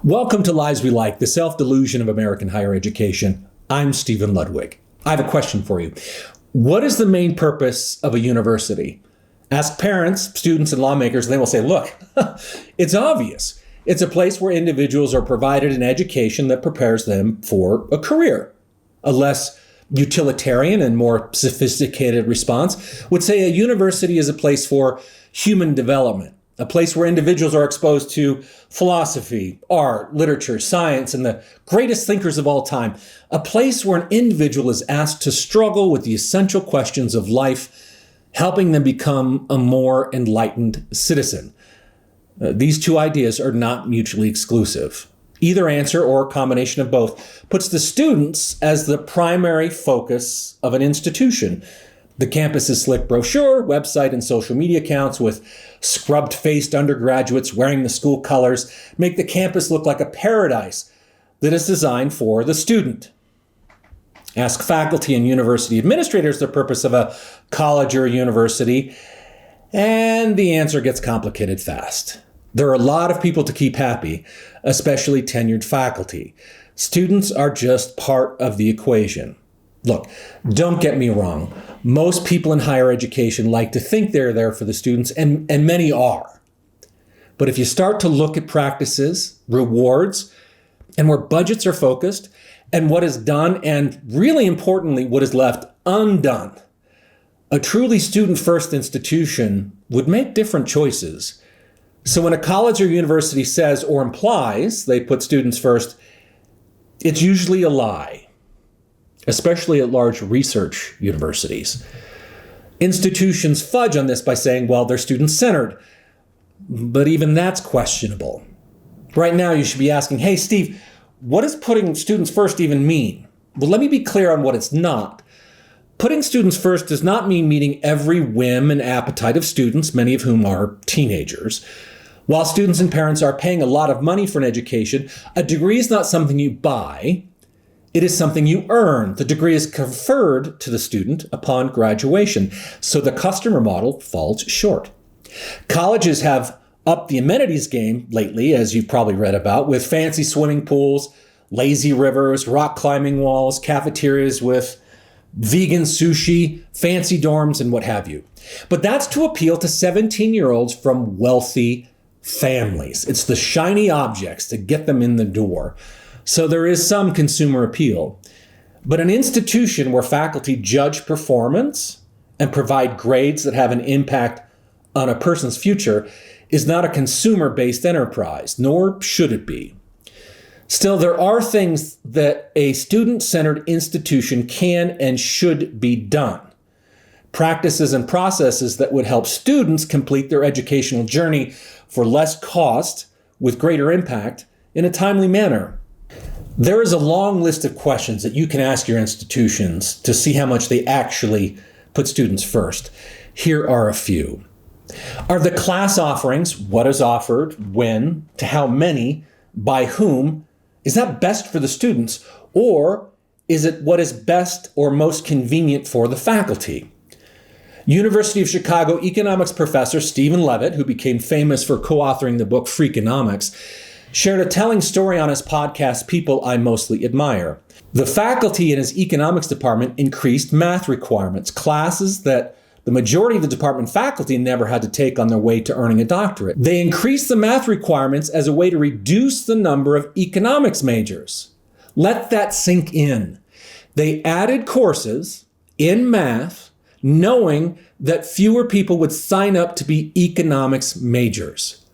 Welcome to Lies We Like, the self-delusion of American higher education. I'm Stephen Ludwig. I have a question for you. What is the main purpose of a university? Ask parents, students, and lawmakers, and they will say, look, it's obvious. It's a place where individuals are provided an education that prepares them for a career. A less utilitarian and more sophisticated response would say a university is a place for human development. A place where individuals are exposed to philosophy, art, literature, science, and the greatest thinkers of all time. A place where an individual is asked to struggle with the essential questions of life, helping them become a more enlightened citizen. These two ideas are not mutually exclusive. Either answer, or a combination of both, puts the students as the primary focus of an institution. The campus's slick brochure, website, and social media accounts with scrubbed-faced undergraduates wearing the school colors make the campus look like a paradise that is designed for the student. Ask faculty and university administrators the purpose of a college or a university, and the answer gets complicated fast. There are a lot of people to keep happy, especially tenured faculty. Students are just part of the equation. Look, don't get me wrong. Most people in higher education like to think they're there for the students, and many are. But if you start to look at practices, rewards, and where budgets are focused, and what is done, and really importantly, what is left undone, a truly student-first institution would make different choices. So when a college or university says or implies they put students first, it's usually a lie. Especially at large research universities. Institutions fudge on this by saying, well, they're student-centered. But even that's questionable. Right now, you should be asking, hey, Steve, what does putting students first even mean? Well, let me be clear on what it's not. Putting students first does not mean meeting every whim and appetite of students, many of whom are teenagers. While students and parents are paying a lot of money for an education, a degree is not something you buy. It is something you earn. The degree is conferred to the student upon graduation, so the customer model falls short. Colleges have upped the amenities game lately, as you've probably read about, with fancy swimming pools, lazy rivers, rock climbing walls, cafeterias with vegan sushi, fancy dorms, and what have you. But that's to appeal to 17-year-olds from wealthy families. It's the shiny objects to get them in the door. So there is some consumer appeal. But an institution where faculty judge performance and provide grades that have an impact on a person's future is not a consumer-based enterprise, nor should it be. Still, there are things that a student-centered institution can and should be done. Practices and processes that would help students complete their educational journey for less cost with greater impact in a timely manner. There is a long list of questions that you can ask your institutions to see how much they actually put students first. Here are a few. Are the class offerings, what is offered, when, to how many, by whom, is that best for the students, or is it what is best or most convenient for the faculty? University of Chicago economics professor Stephen Levitt, who became famous for co-authoring the book Freakonomics, shared a telling story on his podcast, People I Mostly Admire. The faculty in his economics department increased math requirements, classes that the majority of the department faculty never had to take on their way to earning a doctorate. They increased the math requirements as a way to reduce the number of economics majors. Let that sink in. They added courses in math, knowing that fewer people would sign up to be economics majors.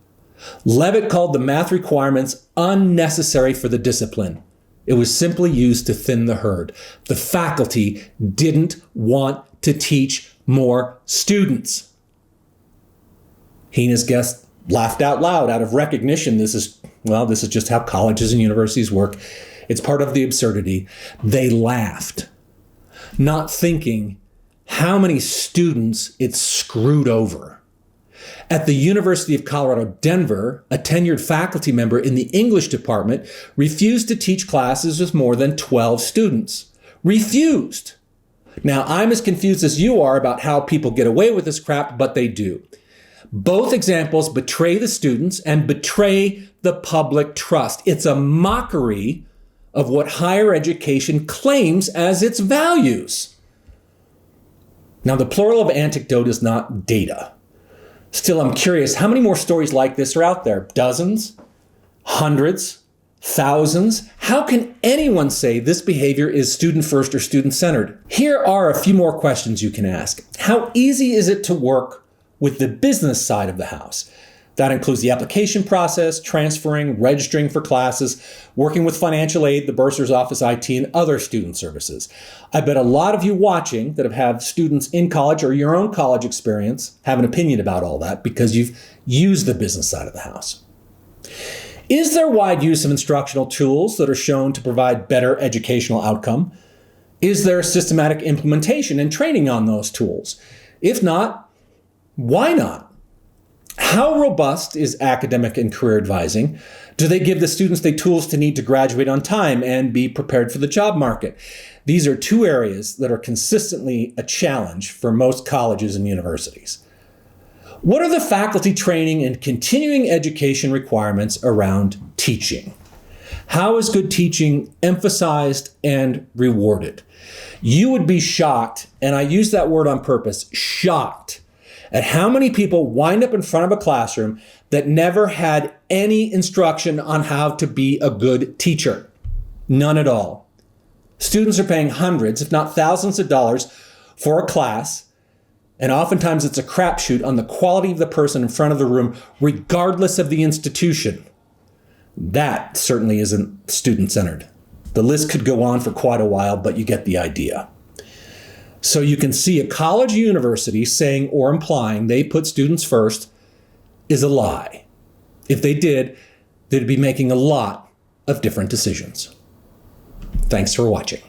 Levitt called the math requirements unnecessary for the discipline. It was simply used to thin the herd. The faculty didn't want to teach more students. He and his guest laughed out loud out of recognition. This is just how colleges and universities work. It's part of the absurdity. They laughed, not thinking how many students it screwed over. At the University of Colorado, Denver, a tenured faculty member in the English department refused to teach classes with more than 12 students. Refused. Now, I'm as confused as you are about how people get away with this crap, but they do. Both examples betray the students and betray the public trust. It's a mockery of what higher education claims as its values. Now, the plural of anecdote is not data. Still, I'm curious, how many more stories like this are out there? Dozens? Hundreds? Thousands? How can anyone say this behavior is student first or student centered? Here are a few more questions you can ask. How easy is it to work with the business side of the house? That includes the application process, transferring, registering for classes, working with financial aid, the bursar's office, IT, and other student services. I bet a lot of you watching that have had students in college or your own college experience have an opinion about all that because you've used the business side of the house. Is there wide use of instructional tools that are shown to provide better educational outcome? Is there systematic implementation and training on those tools? If not, why not? How robust is academic and career advising? Do they give the students the tools to need to graduate on time and be prepared for the job market? These are two areas that are consistently a challenge for most colleges and universities. What are the faculty training and continuing education requirements around teaching? How is good teaching emphasized and rewarded? You would be shocked, and I use that word on purpose, shocked, at how many people wind up in front of a classroom that never had any instruction on how to be a good teacher. None at all. Students are paying hundreds, if not thousands of dollars for a class, and oftentimes it's a crapshoot on the quality of the person in front of the room, regardless of the institution. That certainly isn't student-centered. The list could go on for quite a while, but you get the idea. So you can see a college or university saying or implying they put students first is a lie. If they did, they'd be making a lot of different decisions. Thanks for watching.